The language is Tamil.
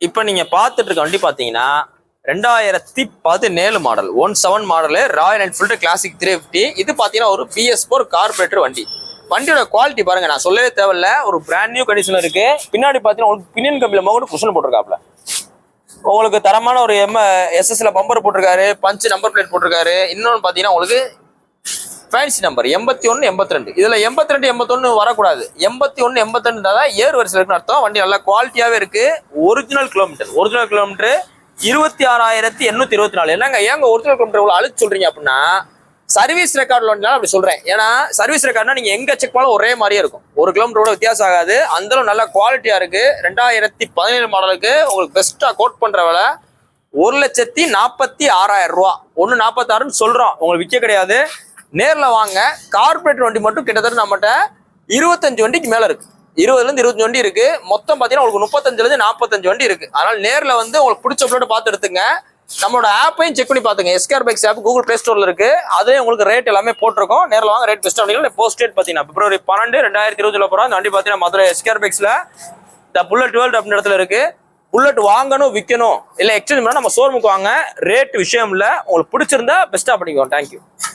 இப்போ நீங்க பார்த்துட்டு இருக்க வண்டி பார்த்தீங்கன்னா 2017 model 17 model Royal Enfield classic 350. இது பார்த்தீங்கன்னா ஒரு BS4 கார்பரேட்டர் வண்டி. வண்டியோட குவாலிட்டி பாருங்க, நான் சொல்லவே தேவையில்ல, ஒரு பிராண்ட் நியூ கண்டிஷன்ல இருக்கு. பின்னாடி பார்த்தீங்கன்னா உங்களுக்கு பினியன் கம்பியில மோகன் குஷன் போட்டிருக்காப்ல. உங்களுக்கு தரமான ஒரு SSல பம்பர் போட்டிருக்காரு, பஞ்ச் நம்பர் பிளேட் போட்டிருக்காரு. இன்னொன்று பார்த்தீங்கன்னா உங்களுக்கு ஃபேன்சி நம்பர் 81 82. இதுல 82 81 வரக்கூடாது. 81 82 தான் ஏர் வரிசையில் இருக்குன்னு அர்த்தம். வண்டி நல்லா குவாலிட்டியாவே இருக்கு. Original kilometre 26,824. என்னங்க ஏங்க ஒரிஜினல் கிலோமீட்டர் இவ்வளவு அழுத்து சொல்றீங்க அப்படின்னா, சர்வீஸ் ரெக்கார்ட்ல வந்தாலும் அப்படி சொல்றேன். ஏன்னா சர்வீஸ் ரெக்கார்ட்னா நீங்க எங்க செக் பண்ணாலும் ஒரே மாதிரியே இருக்கும், ஒரு கிலோமீட்டரோட வித்தியாசம் ஆகாது. அந்த அளவு நல்ல குவாலிட்டியா இருக்கு. 2017 மாடலுக்கு உங்களுக்கு பெஸ்டா கோட் பண்ற விலை 1,46,000 ரூபா. 1,46,000 சொல்றோம், உங்களுக்கு விற்க கிடையாது. நேர்ல வாங்க. கார்பரேட் வண்டி மட்டும் கிட்டத்தட்ட நம்மகிட்ட 25 வண்டிக்கு மேல இருக்கு. 20ல இருந்து 25 வண்டி இருக்கு. மொத்தம் பாத்தீங்கன்னா உங்களுக்கு 35ல இருந்து 45 வண்டி இருக்கு. அதனால நேர்ல வந்து உங்களுக்கு பிடிச்ச பிளேட் பார்த்து எடுத்துங்க. நம்மளோட ஆப்பையும் செக் பண்ணி பாத்துங்க. SKR bikes app Google play ஸ்டோர்ல இருக்கு. அதே உங்களுக்கு ரேட் எல்லாமே போட்டிருக்கோம். நேர்ல வாங்க, ரேட் பெஸ்ட் வண்டிகள். போஸ்ட் டேட் பாத்தீங்கன்னா February 12 2020 போறோம். அந்த வண்டி பாத்தீங்கன்னா மதுரை எஸ்கேஆர் பைக்ஸ்ல த புல்லட் வேர்ல்ட் அப்படின்ற இடத்துல இருக்கு. புல்லட் வாங்கணும், விற்கணும், இல்ல எக்ஸ்சேஞ்ச் பண்ணா நம்ம ஷோரூமுக்கு வாங்க. ரேட் விஷயம் இல்ல, உங்களுக்கு பிடிச்சிருந்தா பெஸ்டா பண்ணிக்கோங்க. தேங்க்யூ.